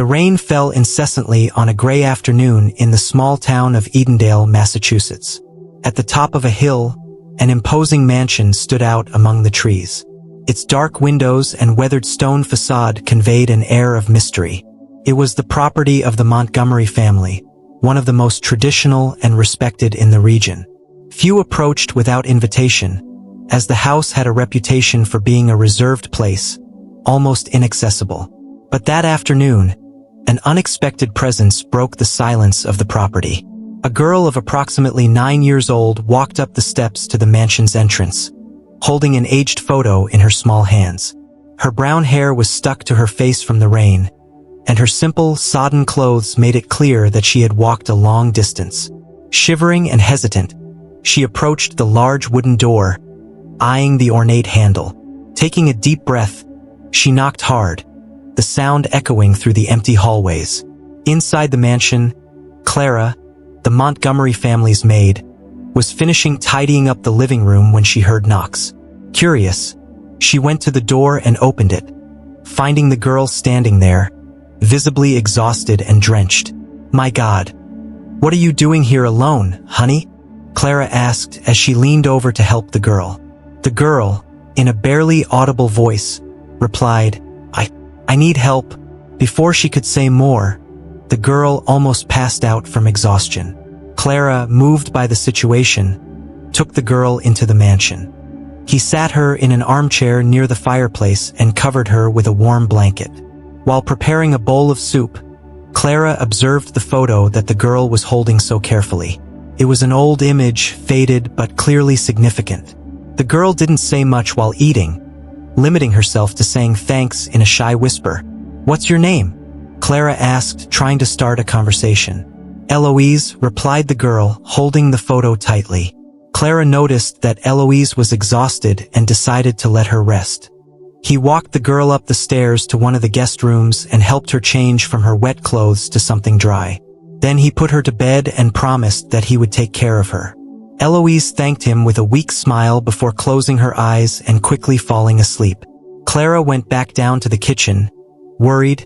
The rain fell incessantly on a gray afternoon in the small town of Edendale, Massachusetts. At the top of a hill, an imposing mansion stood out among the trees. Its dark windows and weathered stone facade conveyed an air of mystery. It was the property of the Montgomery family, one of the most traditional and respected in the region. Few approached without invitation, as the house had a reputation for being a reserved place, almost inaccessible. But that afternoon, an unexpected presence broke the silence of the property. A girl of approximately 9 years old walked up the steps to the mansion's entrance, holding an aged photo in her small hands. Her brown hair was stuck to her face from the rain, and her simple, sodden clothes made it clear that she had walked a long distance. Shivering and hesitant, she approached the large wooden door, eyeing the ornate handle. Taking a deep breath, she knocked hard, the sound echoing through the empty hallways. Inside the mansion, Clara, the Montgomery family's maid, was finishing tidying up the living room when she heard knocks. Curious, she went to the door and opened it, finding the girl standing there, visibly exhausted and drenched. "My God, what are you doing here alone, honey?" Clara asked as she leaned over to help the girl. The girl, in a barely audible voice, replied, I need help." Before she could say more, the girl almost passed out from exhaustion. Clara, moved by the situation, took the girl into the mansion. He sat her in an armchair near the fireplace and covered her with a warm blanket. While preparing a bowl of soup, Clara observed the photo that the girl was holding so carefully. It was an old image, faded but clearly significant. The girl didn't say much while eating, limiting herself to saying thanks in a shy whisper. "What's your name?" Clara asked, trying to start a conversation. "Eloise," replied the girl, holding the photo tightly. Clara noticed that Eloise was exhausted and decided to let her rest. He walked the girl up the stairs to one of the guest rooms and helped her change from her wet clothes to something dry. Then he put her to bed and promised that he would take care of her. Eloise thanked him with a weak smile before closing her eyes and quickly falling asleep. Clara went back down to the kitchen, worried,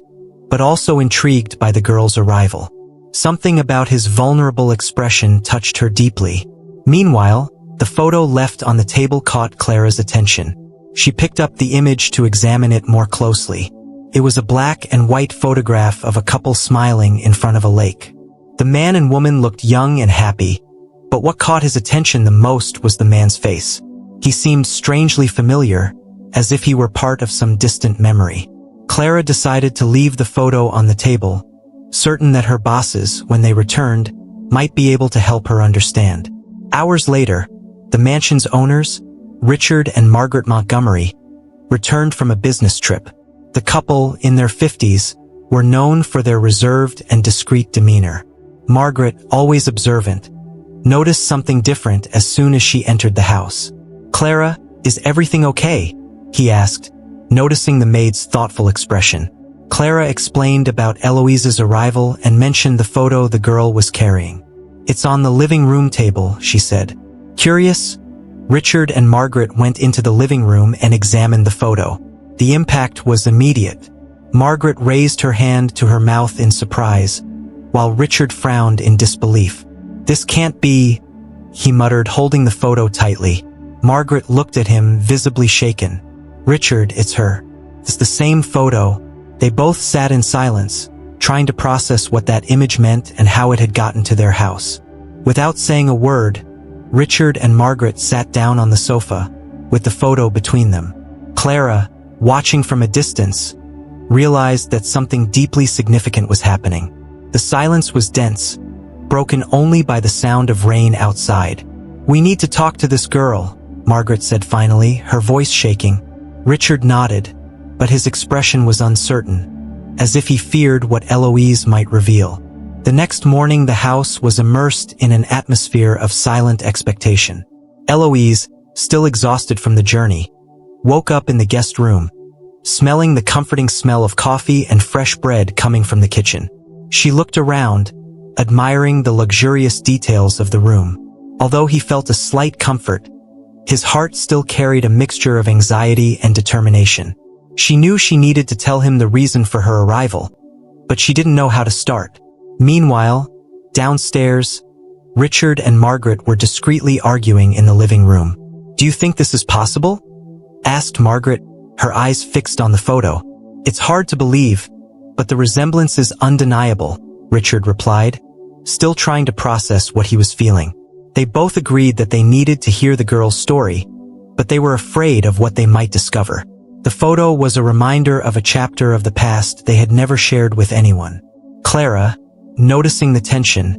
but also intrigued by the girl's arrival. Something about his vulnerable expression touched her deeply. Meanwhile, the photo left on the table caught Clara's attention. She picked up the image to examine it more closely. It was a black and white photograph of a couple smiling in front of a lake. The man and woman looked young and happy, but what caught his attention the most was the man's face. He seemed strangely familiar, as if he were part of some distant memory. Clara decided to leave the photo on the table, certain that her bosses, when they returned, might be able to help her understand. Hours later, the mansion's owners, Richard and Margaret Montgomery, returned from a business trip. The couple, in their 50s, were known for their reserved and discreet demeanor. Margaret, always observant, noticed something different as soon as she entered the house. "Clara, is everything okay?" he asked, noticing the maid's thoughtful expression. Clara explained about Eloise's arrival and mentioned the photo the girl was carrying. "It's on the living room table," she said. Curious, Richard and Margaret went into the living room and examined the photo. The impact was immediate. Margaret raised her hand to her mouth in surprise, while Richard frowned in disbelief. "This can't be," he muttered, holding the photo tightly. Margaret looked at him, visibly shaken. "Richard, it's her. It's the same photo." They both sat in silence, trying to process what that image meant and how it had gotten to their house. Without saying a word, Richard and Margaret sat down on the sofa, with the photo between them. Clara, watching from a distance, realized that something deeply significant was happening. The silence was dense, broken only by the sound of rain outside. "We need to talk to this girl," Margaret said finally, her voice shaking. Richard nodded, but his expression was uncertain, as if he feared what Eloise might reveal. The next morning the house was immersed in an atmosphere of silent expectation. Eloise, still exhausted from the journey, woke up in the guest room, smelling the comforting smell of coffee and fresh bread coming from the kitchen. She looked around, admiring the luxurious details of the room. Although he felt a slight comfort, his heart still carried a mixture of anxiety and determination. She knew she needed to tell him the reason for her arrival, but she didn't know how to start. Meanwhile, downstairs, Richard and Margaret were discreetly arguing in the living room. "Do you think this is possible?" asked Margaret, her eyes fixed on the photo. "It's hard to believe, but the resemblance is undeniable," Richard replied, still trying to process what he was feeling. They both agreed that they needed to hear the girl's story, but they were afraid of what they might discover. The photo was a reminder of a chapter of the past they had never shared with anyone. Clara, noticing the tension,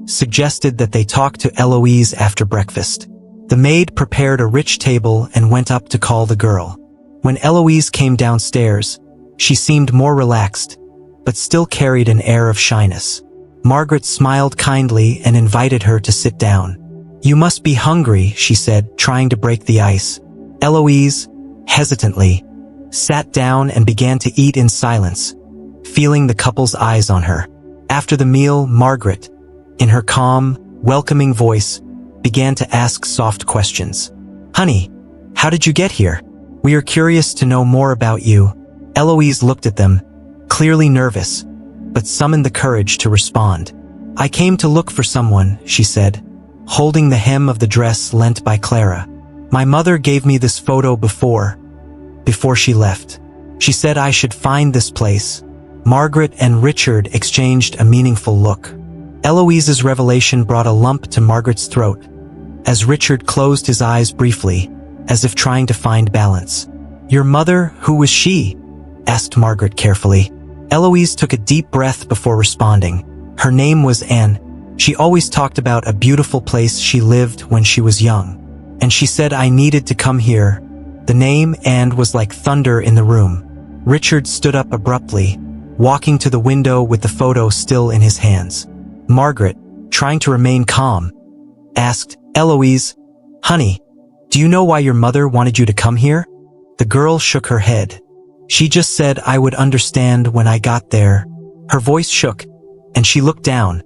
suggested that they talk to Eloise after breakfast. The maid prepared a rich table and went up to call the girl. When Eloise came downstairs, she seemed more relaxed, but still carried an air of shyness. Margaret smiled kindly and invited her to sit down. "You must be hungry," she said, trying to break the ice. Eloise, hesitantly, sat down and began to eat in silence, feeling the couple's eyes on her. After the meal, Margaret, in her calm, welcoming voice, began to ask soft questions. "Honey, how did you get here? We are curious to know more about you." Eloise looked at them, clearly nervous, but summoned the courage to respond. "I came to look for someone," she said, holding the hem of the dress lent by Clara. "My mother gave me this photo before she left. She said I should find this place." Margaret and Richard exchanged a meaningful look. Eloise's revelation brought a lump to Margaret's throat, as Richard closed his eyes briefly, as if trying to find balance. "Your mother, who was she?" asked Margaret carefully. Eloise took a deep breath before responding. "Her name was Anne. She always talked about a beautiful place she lived when she was young. And she said I needed to come here." The name Anne was like thunder in the room. Richard stood up abruptly, walking to the window with the photo still in his hands. Margaret, trying to remain calm, asked, "Eloise, honey, do you know why your mother wanted you to come here?" The girl shook her head. "She just said I would understand when I got there." Her voice shook, and she looked down,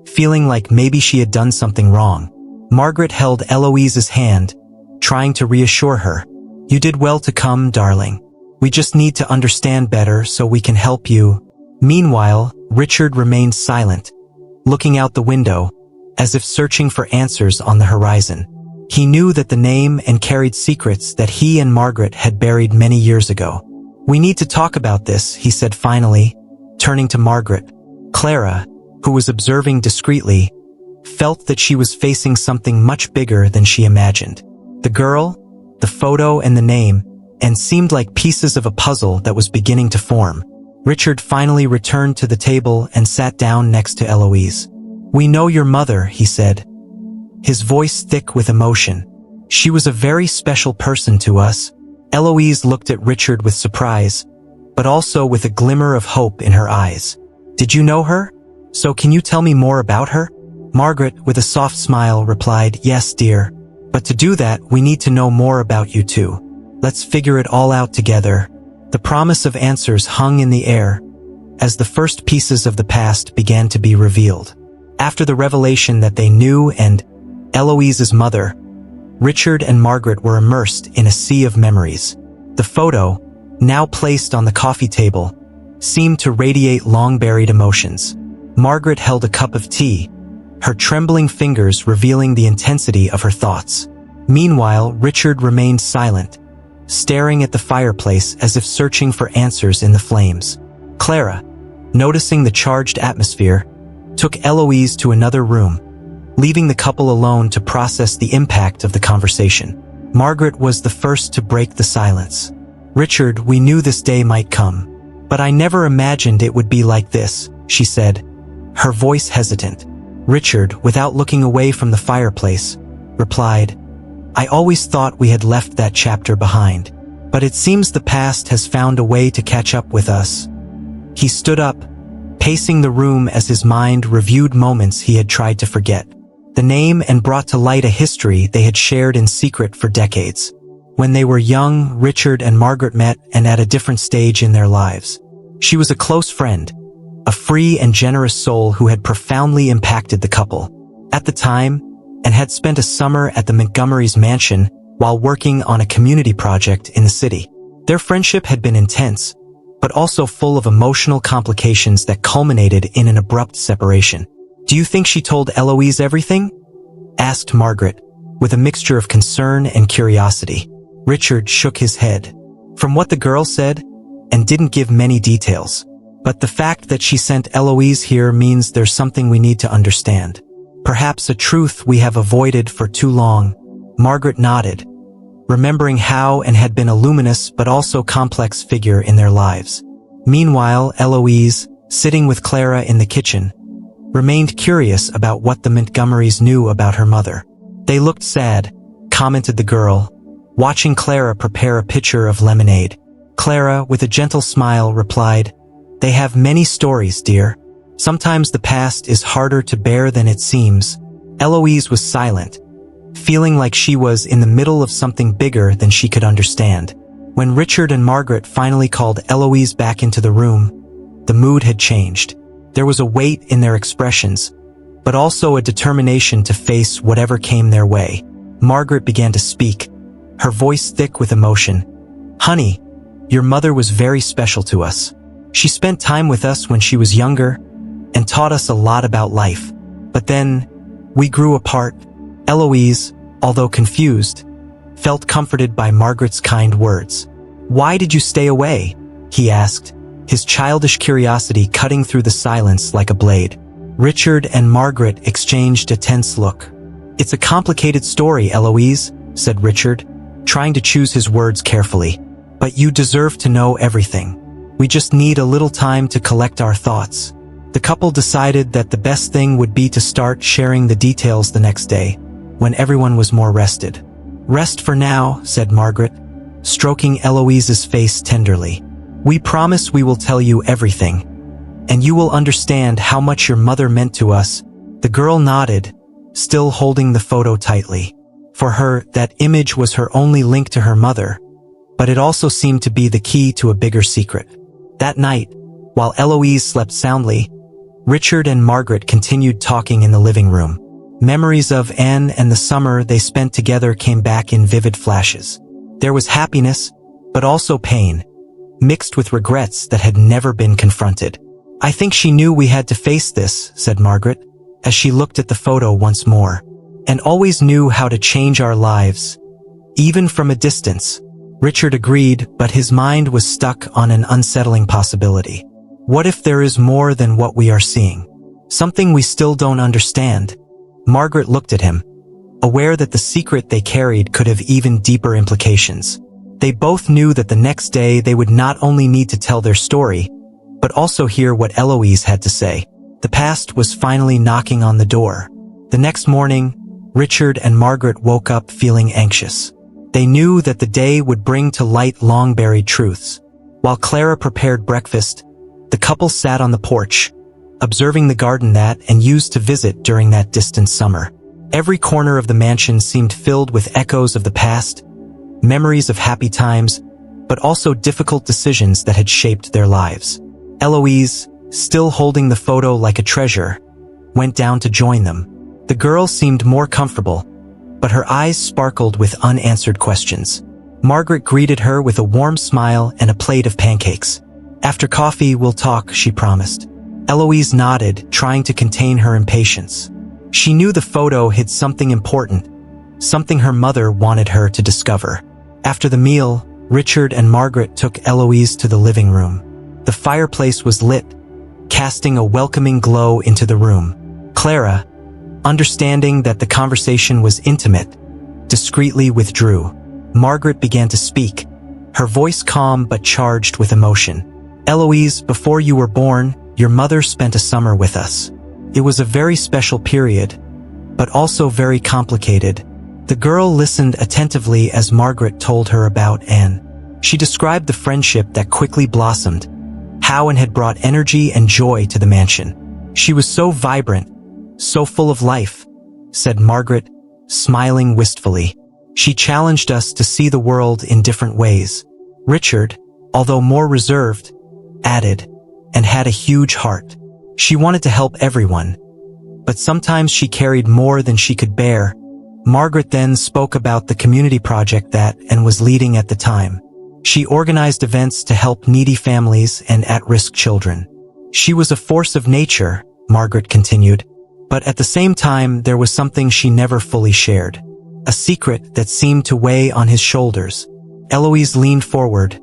feeling like maybe she had done something wrong. Margaret held Eloise's hand, trying to reassure her. "You did well to come, darling. We just need to understand better so we can help you." Meanwhile, Richard remained silent, looking out the window, as if searching for answers on the horizon. He knew that the name and carried secrets that he and Margaret had buried many years ago. "We need to talk about this," he said finally, turning to Margaret. Clara, who was observing discreetly, felt that she was facing something much bigger than she imagined. The girl, the photo and the name, and seemed like pieces of a puzzle that was beginning to form. Richard finally returned to the table and sat down next to Eloise. "We know your mother," he said, his voice thick with emotion. "She was a very special person to us." Eloise looked at Richard with surprise, but also with a glimmer of hope in her eyes. "Did you know her? So can you tell me more about her?" Margaret, with a soft smile, replied, "Yes, dear. But to do that, we need to know more about you too. Let's figure it all out together." The promise of answers hung in the air, as the first pieces of the past began to be revealed. After the revelation that they knew and Eloise's mother, Richard and Margaret were immersed in a sea of memories. The photo, now placed on the coffee table, seemed to radiate long-buried emotions. Margaret held a cup of tea, her trembling fingers revealing the intensity of her thoughts. Meanwhile, Richard remained silent, staring at the fireplace as if searching for answers in the flames. Clara, noticing the charged atmosphere, took Eloise to another room, leaving the couple alone to process the impact of the conversation. Margaret was the first to break the silence. "Richard, we knew this day might come, but I never imagined it would be like this," she said, her voice hesitant. Richard, without looking away from the fireplace, replied, "I always thought we had left that chapter behind, but it seems the past has found a way to catch up with us." He stood up, pacing the room as his mind reviewed moments he had tried to forget. The name and brought to light a history they had shared in secret for decades. When they were young, Richard and Margaret met and at a different stage in their lives. She was a close friend, a free and generous soul who had profoundly impacted the couple. At the time, and had spent a summer at the Montgomery's mansion while working on a community project in the city. Their friendship had been intense, but also full of emotional complications that culminated in an abrupt separation. "Do you think she told Eloise everything?" asked Margaret, with a mixture of concern and curiosity. Richard shook his head. "From what the girl said, and didn't give many details. But the fact that she sent Eloise here means there's something we need to understand. Perhaps a truth we have avoided for too long." Margaret nodded, remembering how Anne had been a luminous but also complex figure in their lives. Meanwhile, Eloise, sitting with Clara in the kitchen, remained curious about what the Montgomerys knew about her mother. "They looked sad," commented the girl, watching Clara prepare a pitcher of lemonade. Clara, with a gentle smile, replied, "They have many stories, dear. Sometimes the past is harder to bear than it seems." Eloise was silent, feeling like she was in the middle of something bigger than she could understand. When Richard and Margaret finally called Eloise back into the room, the mood had changed. There was a weight in their expressions, but also a determination to face whatever came their way. Margaret began to speak, her voice thick with emotion. "Honey, your mother was very special to us. She spent time with us when she was younger and taught us a lot about life. But then, we grew apart." Eloise, although confused, felt comforted by Margaret's kind words. "Why did you stay away?" he asked, his childish curiosity cutting through the silence like a blade. Richard and Margaret exchanged a tense look. "It's a complicated story, Eloise," said Richard, trying to choose his words carefully. "But you deserve to know everything. We just need a little time to collect our thoughts." The couple decided that the best thing would be to start sharing the details the next day, when everyone was more rested. "Rest for now," said Margaret, stroking Eloise's face tenderly. "We promise we will tell you everything, and you will understand how much your mother meant to us." The girl nodded, still holding the photo tightly. For her, that image was her only link to her mother, but it also seemed to be the key to a bigger secret. That night, while Eloise slept soundly, Richard and Margaret continued talking in the living room. Memories of Anne and the summer they spent together came back in vivid flashes. There was happiness, but also pain, mixed with regrets that had never been confronted. "I think she knew we had to face this," said Margaret, as she looked at the photo once more. "And always knew how to change our lives, even from a distance." Richard agreed, but his mind was stuck on an unsettling possibility. What if there is more than what we are seeing? Something we still don't understand? Margaret looked at him, aware that the secret they carried could have even deeper implications. They both knew that the next day they would not only need to tell their story, but also hear what Eloise had to say. The past was finally knocking on the door. The next morning, Richard and Margaret woke up feeling anxious. They knew that the day would bring to light long-buried truths. While Clara prepared breakfast, the couple sat on the porch, observing the garden that Anne used to visit during that distant summer. Every corner of the mansion seemed filled with echoes of the past, memories of happy times, but also difficult decisions that had shaped their lives. Eloise, still holding the photo like a treasure, went down to join them. The girl seemed more comfortable, but her eyes sparkled with unanswered questions. Margaret greeted her with a warm smile and a plate of pancakes. "After coffee, we'll talk," she promised. Eloise nodded, trying to contain her impatience. She knew the photo hid something important, something her mother wanted her to discover. After the meal, Richard and Margaret took Eloise to the living room. The fireplace was lit, casting a welcoming glow into the room. Clara, understanding that the conversation was intimate, discreetly withdrew. Margaret began to speak, her voice calm but charged with emotion. "Eloise, before you were born, your mother spent a summer with us. It was a very special period, but also very complicated." The girl listened attentively as Margaret told her about Anne. She described the friendship that quickly blossomed, how Anne had brought energy and joy to the mansion. "She was so vibrant, so full of life," said Margaret, smiling wistfully. "She challenged us to see the world in different ways." Richard, although more reserved, added, "and had a huge heart. She wanted to help everyone, but sometimes she carried more than she could bear." Margaret then spoke about the community project that Anne was leading at the time. She organized events to help needy families and at-risk children. She was a force of nature, Margaret continued, but at the same time there was something she never fully shared. A secret that seemed to weigh on his shoulders. Eloise leaned forward,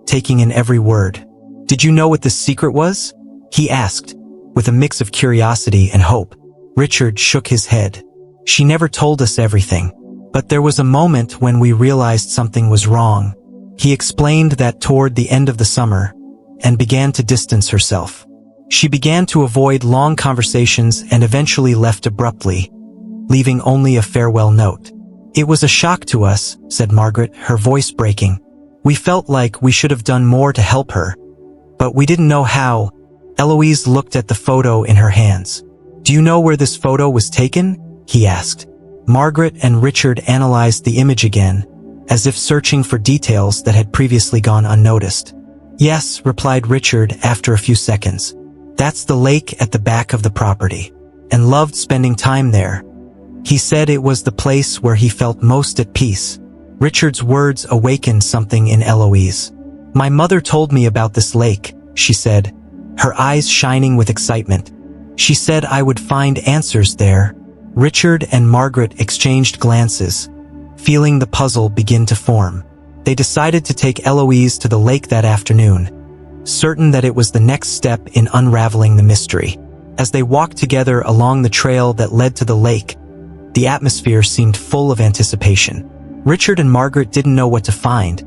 taking in every word. "Did you know what this secret was?" he asked, with a mix of curiosity and hope. Richard shook his head. "She never told us everything. But there was a moment when we realized something was wrong." He explained that toward the end of the summer, and began to distance herself. She began to avoid long conversations and eventually left abruptly, leaving only a farewell note. "It was a shock to us," said Margaret, her voice breaking. "We felt like we should have done more to help her, but we didn't know how." Eloise looked at the photo in her hands. "Do you know where this photo was taken?" he asked. Margaret and Richard analyzed the image again, as if searching for details that had previously gone unnoticed. "Yes," replied Richard after a few seconds. "That's the lake at the back of the property, and loved spending time there. He said it was the place where he felt most at peace." Richard's words awakened something in Eloise. "My mother told me about this lake," she said, her eyes shining with excitement. "She said I would find answers there." Richard and Margaret exchanged glances, feeling the puzzle begin to form. They decided to take Eloise to the lake that afternoon, certain that it was the next step in unraveling the mystery. As they walked together along the trail that led to the lake, the atmosphere seemed full of anticipation. Richard and Margaret didn't know what to find,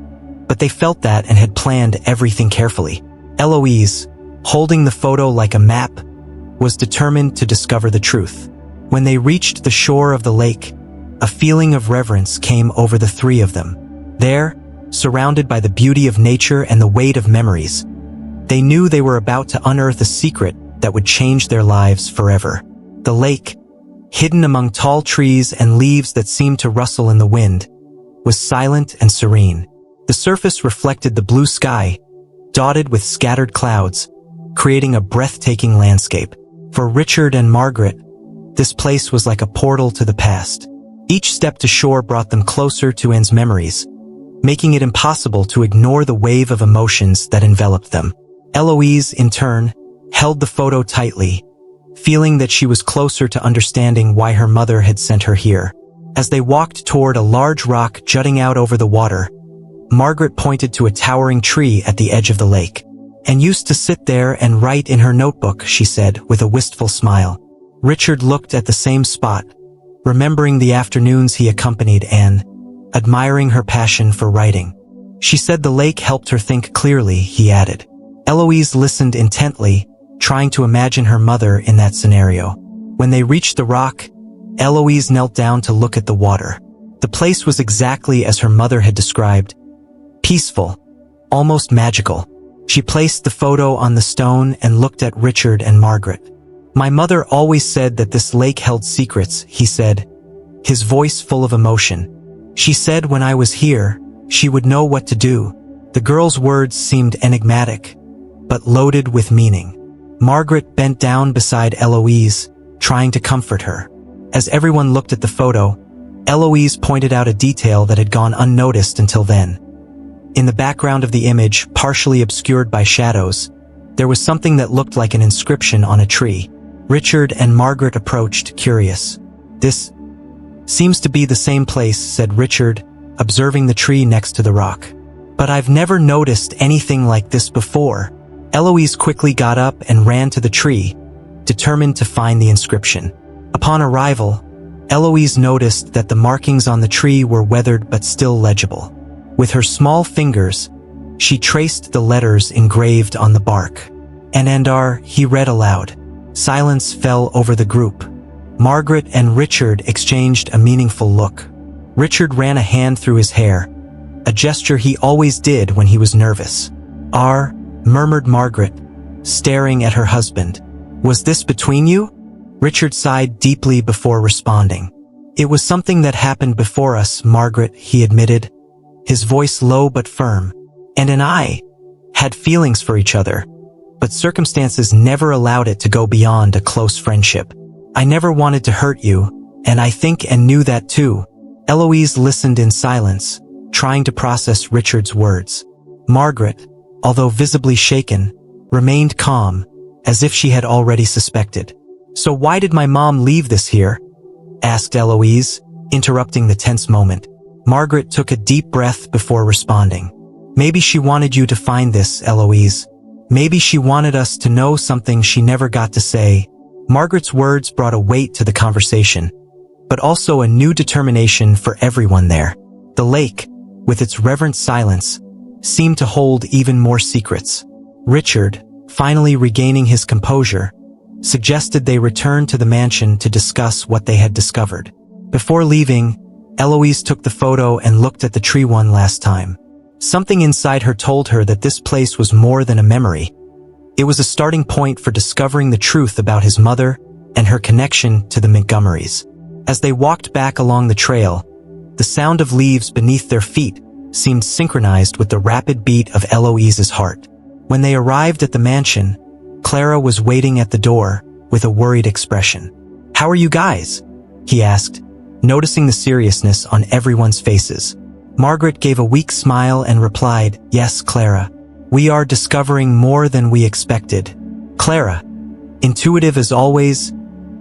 but they felt that and had planned everything carefully. Eloise, holding the photo like a map, was determined to discover the truth. When they reached the shore of the lake, a feeling of reverence came over the three of them. There, surrounded by the beauty of nature and the weight of memories, they knew they were about to unearth a secret that would change their lives forever. The lake, hidden among tall trees and leaves that seemed to rustle in the wind, was silent and serene. The surface reflected the blue sky, dotted with scattered clouds, creating a breathtaking landscape. For Richard and Margaret, this place was like a portal to the past. Each step to shore brought them closer to Anne's memories, making it impossible to ignore the wave of emotions that enveloped them. Eloise, in turn, held the photo tightly, feeling that she was closer to understanding why her mother had sent her here. As they walked toward a large rock jutting out over the water, Margaret pointed to a towering tree at the edge of the lake. "And used to sit there and write in her notebook," she said with a wistful smile. Richard looked at the same spot, remembering the afternoons he accompanied Anne, admiring her passion for writing. "She said the lake helped her think clearly," he added. Eloise listened intently, trying to imagine her mother in that scenario. When they reached the rock, Eloise knelt down to look at the water. The place was exactly as her mother had described. Peaceful, almost magical. She placed the photo on the stone and looked at Richard and Margaret. "My mother always said that this lake held secrets," he said, his voice full of emotion. "She said when I was here, she would know what to do." The girl's words seemed enigmatic, but loaded with meaning. Margaret bent down beside Eloise, trying to comfort her. As everyone looked at the photo, Eloise pointed out a detail that had gone unnoticed until then. In the background of the image, partially obscured by shadows, there was something that looked like an inscription on a tree. Richard and Margaret approached, curious. "This seems to be the same place," said Richard, observing the tree next to the rock. "But I've never noticed anything like this before." Eloise quickly got up and ran to the tree, determined to find the inscription. Upon arrival, Eloise noticed that the markings on the tree were weathered but still legible. With her small fingers, she traced the letters engraved on the bark. "Anandar," he read aloud. Silence fell over the group. Margaret and Richard exchanged a meaningful look. Richard ran a hand through his hair, a gesture he always did when he was nervous. "R," murmured Margaret, staring at her husband. "Was this between you?" Richard sighed deeply before responding. "It was something that happened before us, Margaret," he admitted, his voice low but firm. "Anne and I had feelings for each other, but circumstances never allowed it to go beyond a close friendship. I never wanted to hurt you, and I think Anne knew that too." Eloise listened in silence, trying to process Richard's words. Margaret, although visibly shaken, remained calm, as if she had already suspected. "So why did my mom leave this here?" asked Eloise, interrupting the tense moment. Margaret took a deep breath before responding. "Maybe she wanted you to find this, Eloise. Maybe she wanted us to know something she never got to say." Margaret's words brought a weight to the conversation, but also a new determination for everyone there. The lake, with its reverent silence, seemed to hold even more secrets. Richard, finally regaining his composure, suggested they return to the mansion to discuss what they had discovered. Before leaving, Eloise took the photo and looked at the tree one last time. Something inside her told her that this place was more than a memory. It was a starting point for discovering the truth about his mother and her connection to the Montgomerys. As they walked back along the trail, the sound of leaves beneath their feet seemed synchronized with the rapid beat of Eloise's heart. When they arrived at the mansion, Clara was waiting at the door with a worried expression. "How are you guys?" he asked, noticing the seriousness on everyone's faces. Margaret gave a weak smile and replied, "Yes, Clara. We are discovering more than we expected." Clara, intuitive as always,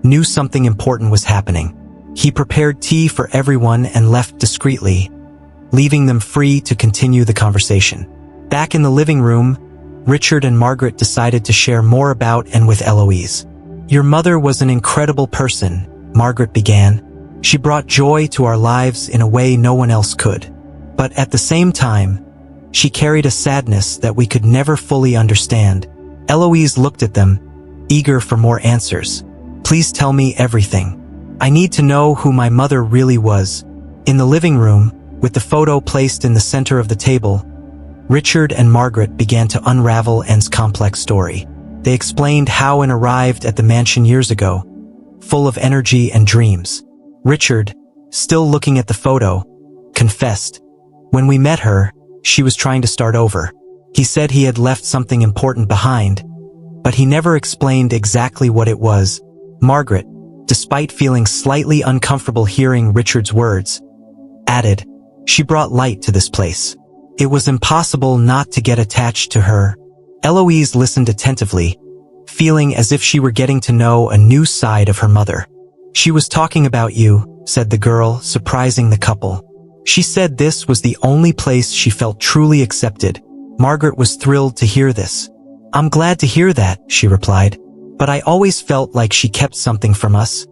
knew something important was happening. He prepared tea for everyone and left discreetly, leaving them free to continue the conversation. Back in the living room, Richard and Margaret decided to share more about and with Eloise. "Your mother was an incredible person," Margaret began. "She brought joy to our lives in a way no one else could. But at the same time, she carried a sadness that we could never fully understand." Eloise looked at them, eager for more answers. "Please tell me everything. I need to know who my mother really was." In the living room, with the photo placed in the center of the table, Richard and Margaret began to unravel Anne's complex story. They explained how Anne arrived at the mansion years ago, full of energy and dreams. Richard, still looking at the photo, confessed, "When we met her, she was trying to start over." He said he had left something important behind, but he never explained exactly what it was. Margaret, despite feeling slightly uncomfortable hearing Richard's words, added, "She brought light to this place. It was impossible not to get attached to her." Eloise listened attentively, feeling as if she were getting to know a new side of her mother. "She was talking about you," said the girl, surprising the couple. She said this was the only place she felt truly accepted. Margaret was thrilled to hear this. "I'm glad to hear that," she replied. "But I always felt like she kept something from us.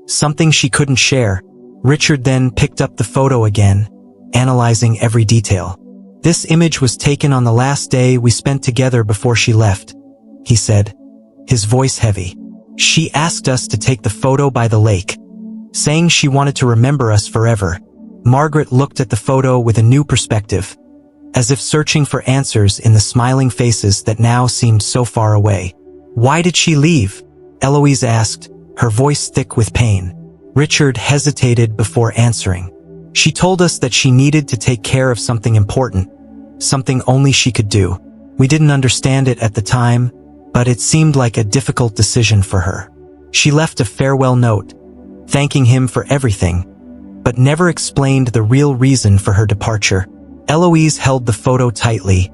Something she couldn't share." Richard then picked up the photo again, analyzing every detail. "This image was taken on the last day we spent together before she left," he said, his voice heavy. "She asked us to take the photo by the lake, saying she wanted to remember us forever." Margaret looked at the photo with a new perspective, as if searching for answers in the smiling faces that now seemed so far away. "Why did she leave?" Eloise asked, her voice thick with pain. Richard hesitated before answering. "She told us that she needed to take care of something important, something only she could do. We didn't understand it at the time, but it seemed like a difficult decision for her. She left a farewell note, thanking him for everything, but never explained the real reason for her departure." Eloise held the photo tightly,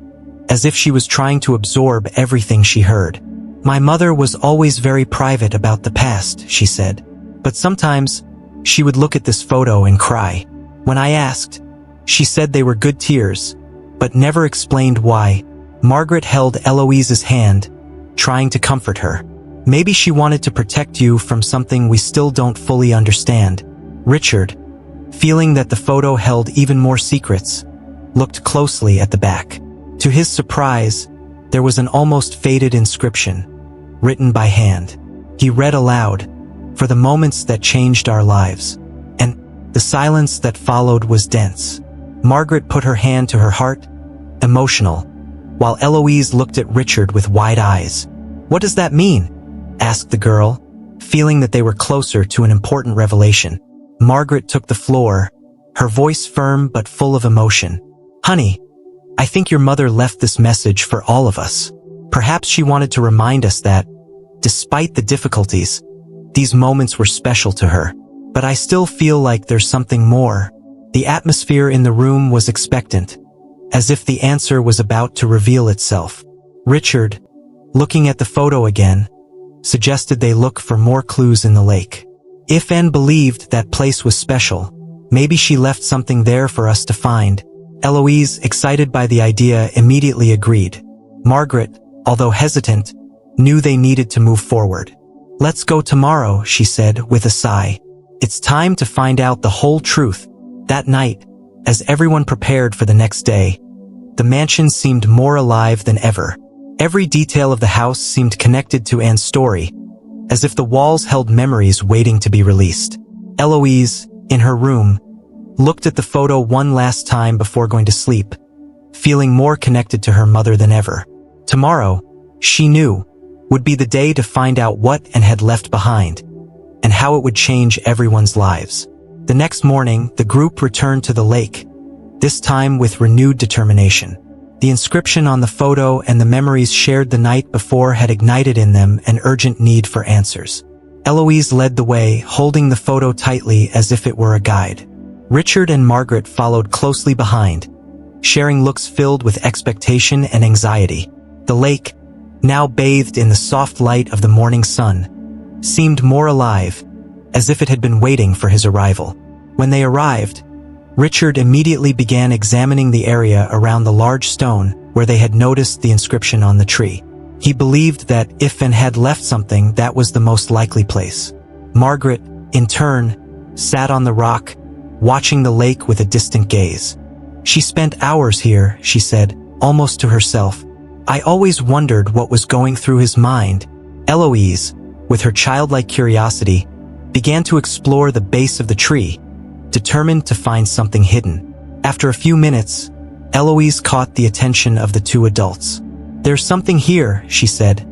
as if she was trying to absorb everything she heard. "My mother was always very private about the past," she said. "But sometimes, she would look at this photo and cry. When I asked, she said they were good tears, but never explained why." Margaret held Eloise's hand, trying to comfort her. "Maybe she wanted to protect you from something we still don't fully understand." Richard, feeling that the photo held even more secrets, looked closely at the back. To his surprise, there was an almost faded inscription, written by hand. He read aloud, "For the moments that changed our lives." And the silence that followed was dense. Margaret put her hand to her heart, emotional, while Eloise looked at Richard with wide eyes. "What does that mean?" asked the girl, feeling that they were closer to an important revelation. Margaret took the floor, her voice firm but full of emotion. "Honey, I think your mother left this message for all of us. Perhaps she wanted to remind us that, despite the difficulties, these moments were special to her. But I still feel like there's something more." The atmosphere in the room was expectant, as if the answer was about to reveal itself. Richard, looking at the photo again, suggested they look for more clues in the lake. If Anne believed that place was special, maybe she left something there for us to find. Eloise, excited by the idea, immediately agreed. Margaret, although hesitant, knew they needed to move forward. "Let's go tomorrow," she said with a sigh. "It's time to find out the whole truth." That night, as everyone prepared for the next day, the mansion seemed more alive than ever. Every detail of the house seemed connected to Anne's story, as if the walls held memories waiting to be released. Eloise, in her room, looked at the photo one last time before going to sleep, feeling more connected to her mother than ever. Tomorrow, she knew, would be the day to find out what Anne had left behind, and how it would change everyone's lives. The next morning, the group returned to the lake, this time with renewed determination. The inscription on the photo and the memories shared the night before had ignited in them an urgent need for answers. Eloise led the way, holding the photo tightly as if it were a guide. Richard and Margaret followed closely behind, sharing looks filled with expectation and anxiety. The lake, now bathed in the soft light of the morning sun, seemed more alive, as if it had been waiting for his arrival. When they arrived, Richard immediately began examining the area around the large stone where they had noticed the inscription on the tree. He believed that if Anne had left something, that was the most likely place. Margaret, in turn, sat on the rock, watching the lake with a distant gaze. "She spent hours here," she said, almost to herself. "I always wondered what was going through his mind." Eloise, with her childlike curiosity, began to explore the base of the tree, determined to find something hidden. After a few minutes, Eloise caught the attention of the two adults. "There's something here," she said,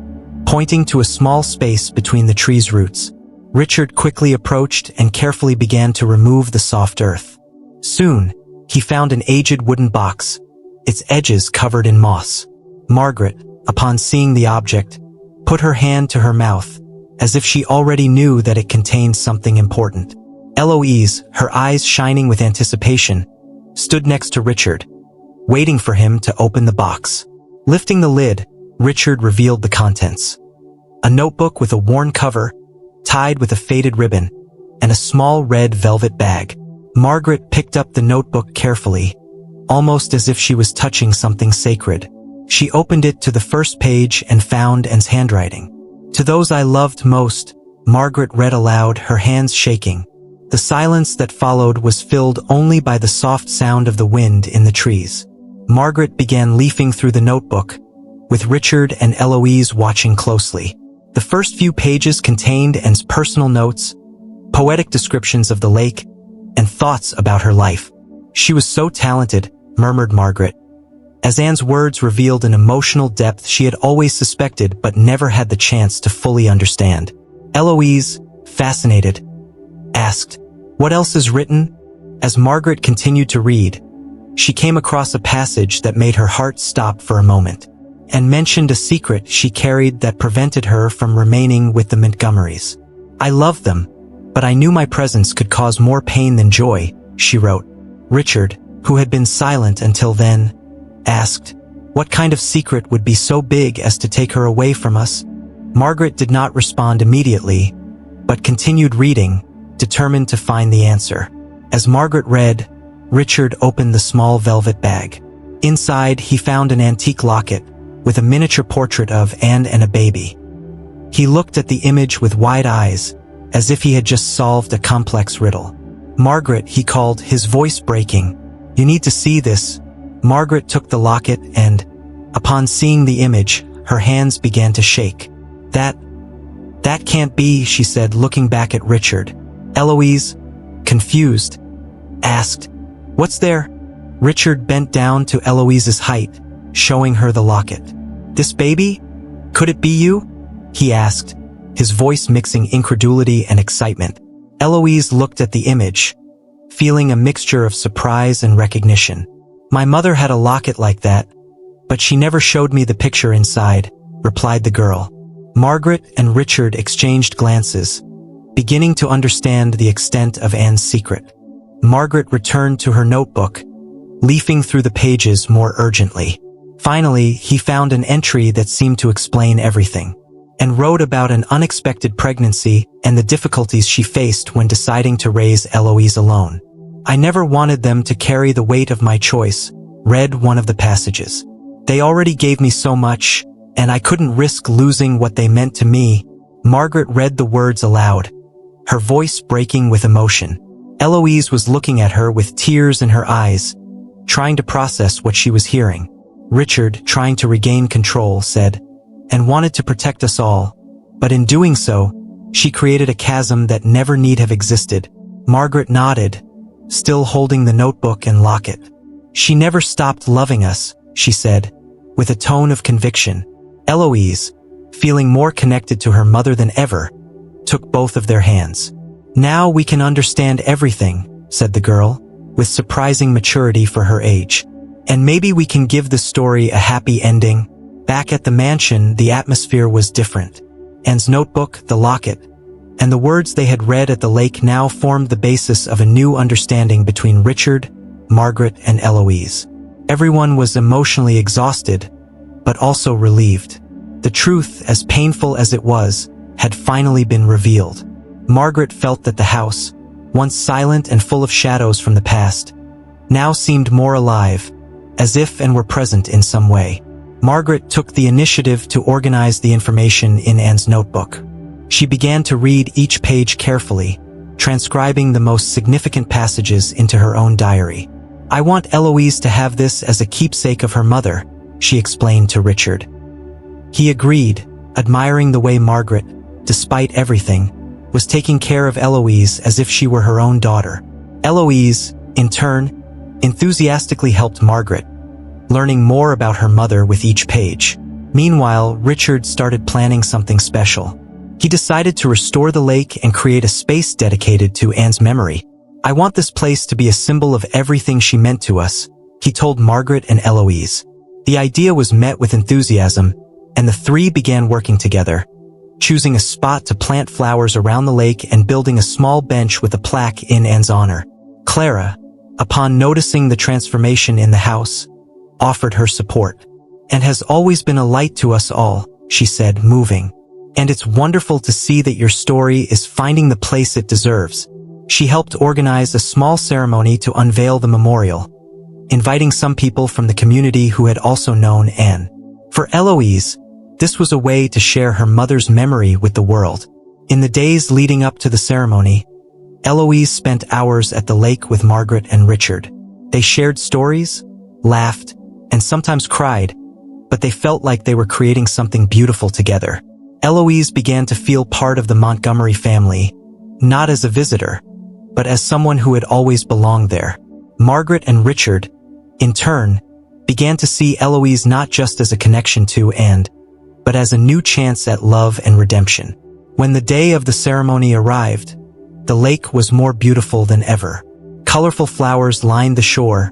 pointing to a small space between the tree's roots. Richard quickly approached and carefully began to remove the soft earth. Soon, he found an aged wooden box, its edges covered in moss. Margaret, upon seeing the object, put her hand to her mouth, as if she already knew that it contained something important. Eloise, her eyes shining with anticipation, stood next to Richard, waiting for him to open the box. Lifting the lid, Richard revealed the contents. A notebook with a worn cover, tied with a faded ribbon, and a small red velvet bag. Margaret picked up the notebook carefully, almost as if she was touching something sacred. She opened it to the first page and found Anne's handwriting. "To those I loved most," Margaret read aloud, her hands shaking. The silence that followed was filled only by the soft sound of the wind in the trees. Margaret began leafing through the notebook, with Richard and Eloise watching closely. The first few pages contained Anne's personal notes, poetic descriptions of the lake, and thoughts about her life. "She was so talented," murmured Margaret, as Anne's words revealed an emotional depth she had always suspected but never had the chance to fully understand. Eloise, fascinated, asked, "What else is written?" As Margaret continued to read, she came across a passage that made her heart stop for a moment, and mentioned a secret she carried that prevented her from remaining with the Montgomerys. "I loved them, but I knew my presence could cause more pain than joy," she wrote. Richard, who had been silent until then, asked, "What kind of secret would be so big as to take her away from us?" Margaret did not respond immediately, but continued reading, determined to find the answer. As Margaret read, Richard opened the small velvet bag. Inside, he found an antique locket with a miniature portrait of Anne and a baby. He looked at the image with wide eyes, as if he had just solved a complex riddle. "Margaret," he called, his voice breaking. "You need to see this." Margaret took the locket and, upon seeing the image, her hands began to shake. That can't be," she said, looking back at Richard. Eloise, confused, asked, "What's there?" Richard bent down to Eloise's height, showing her the locket. "This baby? Could it be you?" he asked, his voice mixing incredulity and excitement. Eloise looked at the image, feeling a mixture of surprise and recognition. "My mother had a locket like that, but she never showed me the picture inside," replied the girl. Margaret and Richard exchanged glances, beginning to understand the extent of Anne's secret. Margaret returned to her notebook, leafing through the pages more urgently. Finally, he found an entry that seemed to explain everything, and wrote about an unexpected pregnancy and the difficulties she faced when deciding to raise Eloise alone. "I never wanted them to carry the weight of my choice," read one of the passages. "They already gave me so much, and I couldn't risk losing what they meant to me." Margaret read the words aloud, her voice breaking with emotion. Eloise was looking at her with tears in her eyes, trying to process what she was hearing. Richard, trying to regain control, said, "And wanted to protect us all, but in doing so, she created a chasm that never need have existed." Margaret nodded, still holding the notebook and locket. "She never stopped loving us," she said, with a tone of conviction. Eloise, feeling more connected to her mother than ever, took both of their hands. "Now we can understand everything," said the girl, with surprising maturity for her age. "And maybe we can give the story a happy ending." Back at the mansion, the atmosphere was different. Anne's notebook, the locket, and the words they had read at the lake now formed the basis of a new understanding between Richard, Margaret, and Eloise. Everyone was emotionally exhausted, but also relieved. The truth, as painful as it was, had finally been revealed. Margaret felt that the house, once silent and full of shadows from the past, now seemed more alive, as if and were present in some way. Margaret took the initiative to organize the information in Anne's notebook. She began to read each page carefully, transcribing the most significant passages into her own diary. "I want Eloise to have this as a keepsake of her mother," she explained to Richard. He agreed, admiring the way Margaret, despite everything, was taking care of Eloise as if she were her own daughter. Eloise, in turn, enthusiastically helped Margaret, learning more about her mother with each page. Meanwhile, Richard started planning something special. He decided to restore the lake and create a space dedicated to Anne's memory. "I want this place to be a symbol of everything she meant to us," he told Margaret and Eloise. The idea was met with enthusiasm, and the three began working together, choosing a spot to plant flowers around the lake and building a small bench with a plaque in Anne's honor. Clara, upon noticing the transformation in the house, offered her support. "And has always been a light to us all," she said, moving. "And it's wonderful to see that your story is finding the place it deserves." She helped organize a small ceremony to unveil the memorial, inviting some people from the community who had also known Anne. For Eloise, this was a way to share her mother's memory with the world. In the days leading up to the ceremony, Eloise spent hours at the lake with Margaret and Richard. They shared stories, laughed, and sometimes cried, but they felt like they were creating something beautiful together. Eloise began to feel part of the Montgomery family, not as a visitor, but as someone who had always belonged there. Margaret and Richard, in turn, began to see Eloise not just as a connection to Anne, but as a new chance at love and redemption. When the day of the ceremony arrived, the lake was more beautiful than ever. Colorful flowers lined the shore,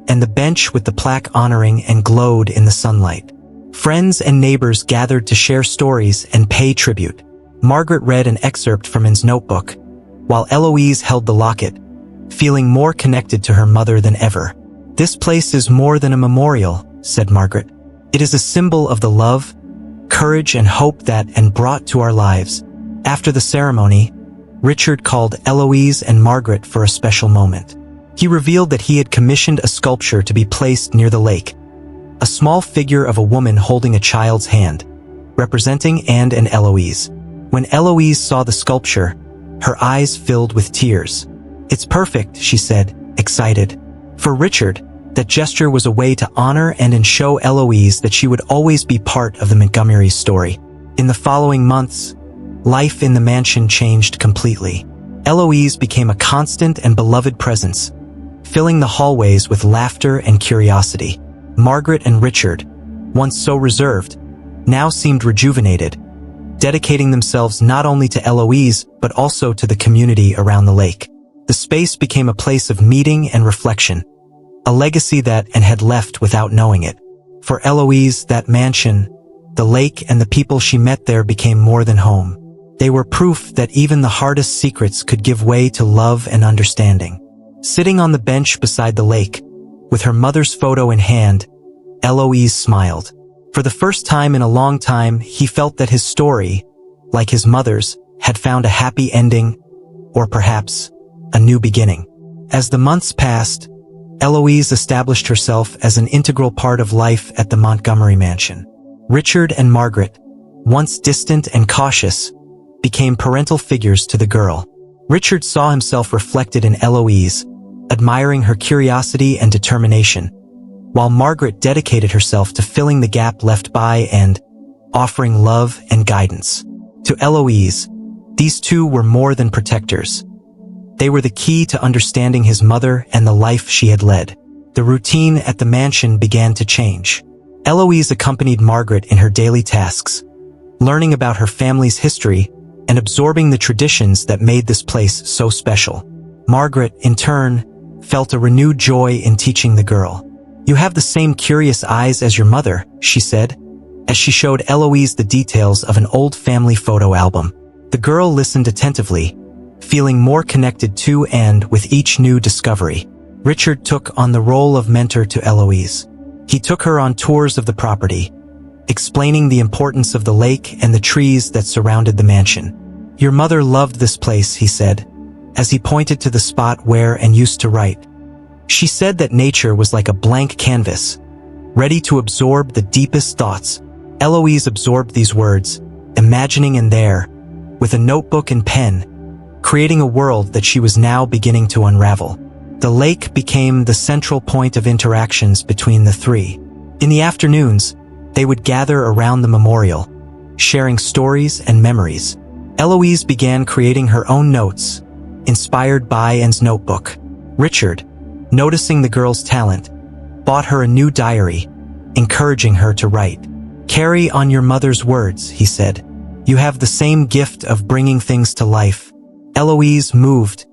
and the bench with the plaque honoring and glowed in the sunlight. Friends and neighbors gathered to share stories and pay tribute. Margaret read an excerpt from Anne's notebook, while Eloise held the locket, feeling more connected to her mother than ever. "This place is more than a memorial," said Margaret. "It is a symbol of the love, courage, and hope that Anne brought to our lives." After the ceremony, Richard called Eloise and Margaret for a special moment. He revealed that he had commissioned a sculpture to be placed near the lake, a small figure of a woman holding a child's hand, representing Anne and Eloise. When Eloise saw the sculpture, her eyes filled with tears. "It's perfect," she said, excited. For Richard, that gesture was a way to honor and show Eloise that she would always be part of the Montgomery story. In the following months, life in the mansion changed completely. Eloise became a constant and beloved presence, filling the hallways with laughter and curiosity. Margaret and Richard, once so reserved, now seemed rejuvenated, dedicating themselves not only to Eloise but also to the community around the lake. The space became a place of meeting and reflection, a legacy that Anne had left without knowing it. For Eloise, that mansion, the lake, and the people she met there became more than home. They were proof that even the hardest secrets could give way to love and understanding. Sitting on the bench beside the lake, With her mother's photo in hand, Eloise smiled. For the first time in a long time, he felt that his story, like his mother's, had found a happy ending, or perhaps a new beginning. As the months passed, Eloise established herself as an integral part of life at the Montgomery mansion. Richard and Margaret, once distant and cautious, became parental figures to the girl. Richard saw himself reflected in Eloise, admiring her curiosity and determination, while Margaret dedicated herself to filling the gap left by and offering love and guidance. To Eloise, these two were more than protectors. They were the key to understanding his mother and the life she had led. The routine at the mansion began to change. Eloise accompanied Margaret in her daily tasks, learning about her family's history and absorbing the traditions that made this place so special. Margaret, in turn, felt a renewed joy in teaching the girl. "You have the same curious eyes as your mother," she said, as she showed Eloise the details of an old family photo album. The girl listened attentively, feeling more connected to and with each new discovery. Richard took on the role of mentor to Eloise. He took her on tours of the property, explaining the importance of the lake and the trees that surrounded the mansion. "Your mother loved this place," he said, as he pointed to the spot where and used to write. "She said that nature was like a blank canvas, ready to absorb the deepest thoughts." Eloise absorbed these words, imagining in there, with a notebook and pen, creating a world that she was now beginning to unravel. The lake became the central point of interactions between the three. In the afternoons, they would gather around the memorial, sharing stories and memories. Eloise began creating her own notes, inspired by Anne's notebook. Richard, noticing the girl's talent, bought her a new diary, encouraging her to write. "Carry on your mother's words," he said. "You have the same gift of bringing things to life." Eloise, moved,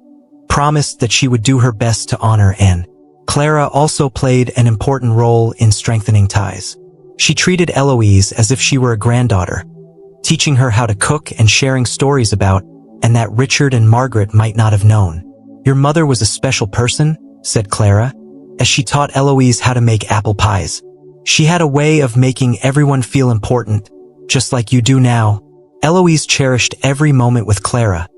promised that she would do her best to honor Anne. Clara also played an important role in strengthening ties. She treated Eloise as if she were a granddaughter, teaching her how to cook and sharing stories about and that Richard and Margaret might not have known. "Your mother was a special person," said Clara, as she taught Eloise how to make apple pies. "She had a way of making everyone feel important, just like you do now." Eloise cherished every moment with Clara,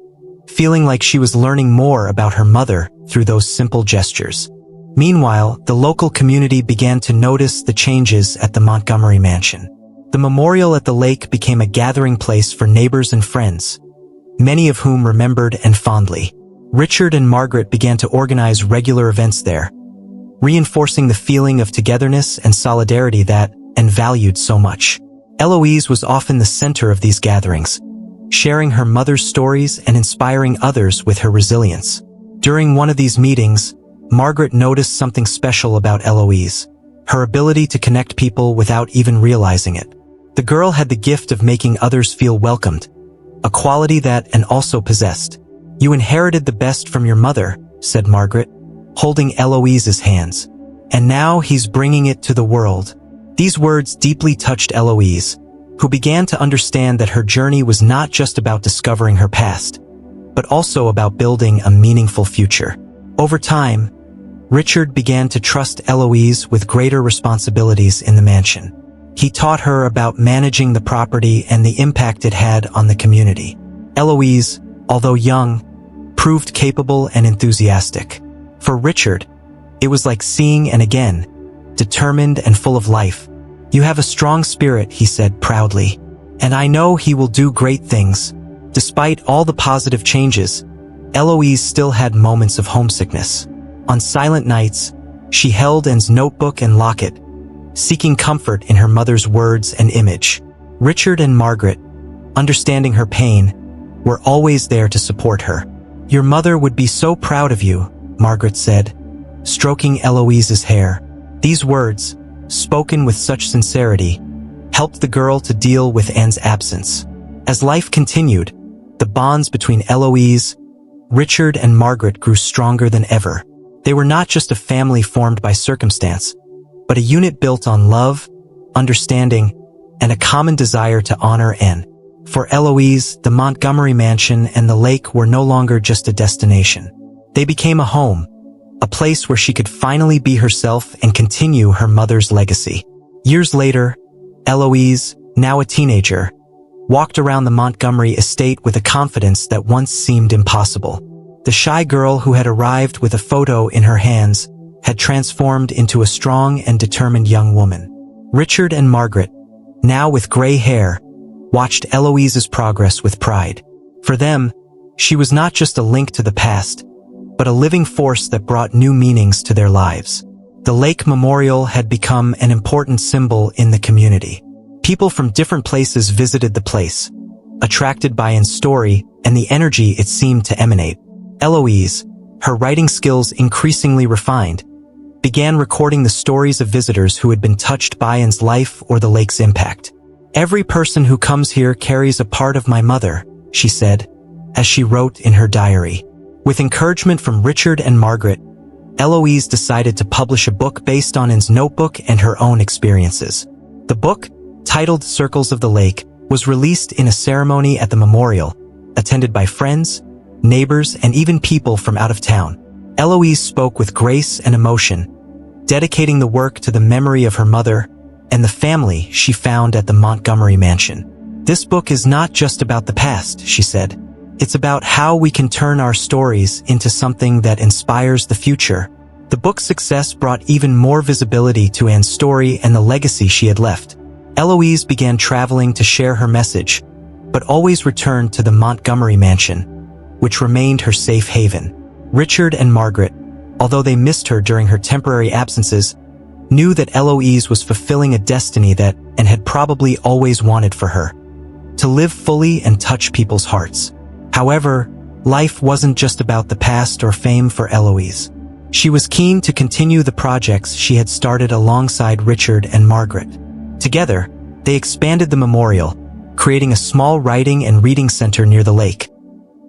feeling like she was learning more about her mother through those simple gestures. Meanwhile, the local community began to notice the changes at the Montgomery mansion. The memorial at the lake became a gathering place for neighbors and friends, many of whom remembered Anne fondly. Richard and Margaret began to organize regular events there, reinforcing the feeling of togetherness and solidarity that Anne valued so much. Eloise was often the center of these gatherings, sharing her mother's stories and inspiring others with her resilience. During one of these meetings, Margaret noticed something special about Eloise, her ability to connect people without even realizing it. The girl had the gift of making others feel welcomed, a quality that Anne also possessed. "You inherited the best from your mother," said Margaret, holding Eloise's hands. "And now he's bringing it to the world." These words deeply touched Eloise, who began to understand that her journey was not just about discovering her past, but also about building a meaningful future. Over time, Richard began to trust Eloise with greater responsibilities in the mansion. He taught her about managing the property and the impact it had on the community. Eloise, although young, proved capable and enthusiastic. For Richard, it was like seeing Anne again, determined and full of life. "You have a strong spirit," he said proudly, "and I know he will do great things." Despite all the positive changes, Eloise still had moments of homesickness. On silent nights, she held Anne's notebook and locket, seeking comfort in her mother's words and image. Richard and Margaret, understanding her pain, were always there to support her. "Your mother would be so proud of you," Margaret said, stroking Eloise's hair. These words, spoken with such sincerity, helped the girl to deal with Anne's absence. As life continued, the bonds between Eloise, Richard, and Margaret grew stronger than ever. They were not just a family formed by circumstance, but a unit built on love, understanding, and a common desire to honor Anne. For Eloise, the Montgomery mansion and the lake were no longer just a destination. They became a home, a place where she could finally be herself and continue her mother's legacy. Years later, Eloise, now a teenager, walked around the Montgomery estate with a confidence that once seemed impossible. The shy girl who had arrived with a photo in her hands had transformed into a strong and determined young woman. Richard and Margaret, now with gray hair, watched Eloise's progress with pride. For them, she was not just a link to the past, but a living force that brought new meanings to their lives. The lake memorial had become an important symbol in the community. People from different places visited the place, attracted by its story and the energy it seemed to emanate. Eloise, her writing skills increasingly refined, began recording the stories of visitors who had been touched by Anne's life or the lake's impact. "Every person who comes here carries a part of my mother," she said, as she wrote in her diary. With encouragement from Richard and Margaret, Eloise decided to publish a book based on Anne's notebook and her own experiences. The book, titled Circles of the Lake, was released in a ceremony at the memorial, attended by friends, neighbors, and even people from out of town. Eloise spoke with grace and emotion, dedicating the work to the memory of her mother and the family she found at the Montgomery mansion. "This book is not just about the past," she said. "It's about how we can turn our stories into something that inspires the future." The book's success brought even more visibility to Anne's story and the legacy she had left. Eloise began traveling to share her message, but always returned to the Montgomery mansion, which remained her safe haven. Richard and Margaret, although they missed her during her temporary absences, knew that Eloise was fulfilling a destiny that Anne had probably always wanted for her: to live fully and touch people's hearts. However, life wasn't just about the past or fame for Eloise. She was keen to continue the projects she had started alongside Richard and Margaret. Together, they expanded the memorial, creating a small writing and reading center near the lake,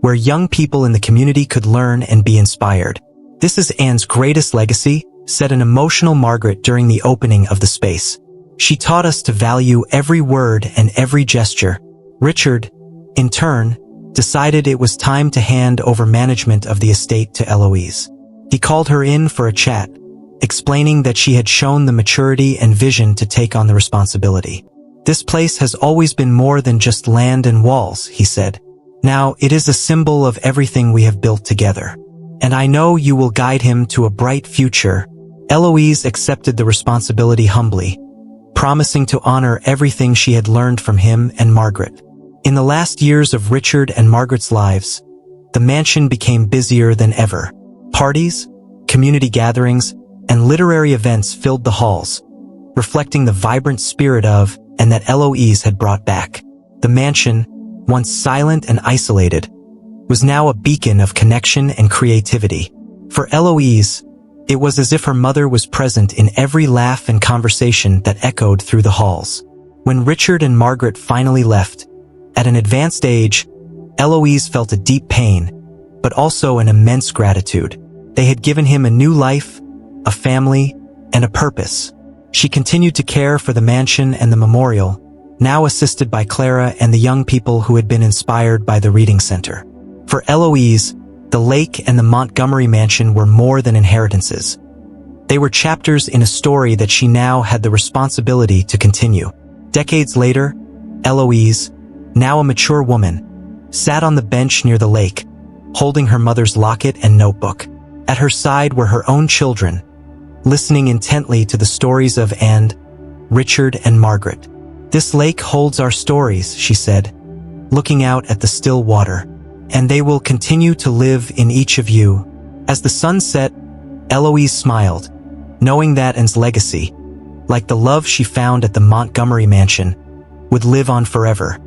where young people in the community could learn and be inspired. "This is Anne's greatest legacy," said an emotional Margaret during the opening of the space. "She taught us to value every word and every gesture." Richard, in turn, decided it was time to hand over management of the estate to Eloise. He called her in for a chat, explaining that she had shown the maturity and vision to take on the responsibility. "This place has always been more than just land and walls," he said. "Now it is a symbol of everything we have built together. And I know you will guide him to a bright future." Eloise accepted the responsibility humbly, promising to honor everything she had learned from him and Margaret. In the last years of Richard and Margaret's lives, the mansion became busier than ever. Parties, community gatherings, and literary events filled the halls, reflecting the vibrant spirit of and that Eloise had brought back. The mansion, once silent and isolated, was now a beacon of connection and creativity. For Eloise, it was as if her mother was present in every laugh and conversation that echoed through the halls. When Richard and Margaret finally left, at an advanced age, Eloise felt a deep pain, but also an immense gratitude. They had given him a new life, a family, and a purpose. She continued to care for the mansion and the memorial, now assisted by Clara and the young people who had been inspired by the reading center. For Eloise, the lake and the Montgomery mansion were more than inheritances. They were chapters in a story that she now had the responsibility to continue. Decades later, Eloise, now a mature woman, sat on the bench near the lake, holding her mother's locket and notebook. At her side were her own children, listening intently to the stories of Anne, Richard, and Margaret. "This lake holds our stories," she said, looking out at the still water, "and they will continue to live in each of you." As the sun set, Eloise smiled, knowing that Anne's legacy, like the love she found at the Montgomery mansion, would live on forever.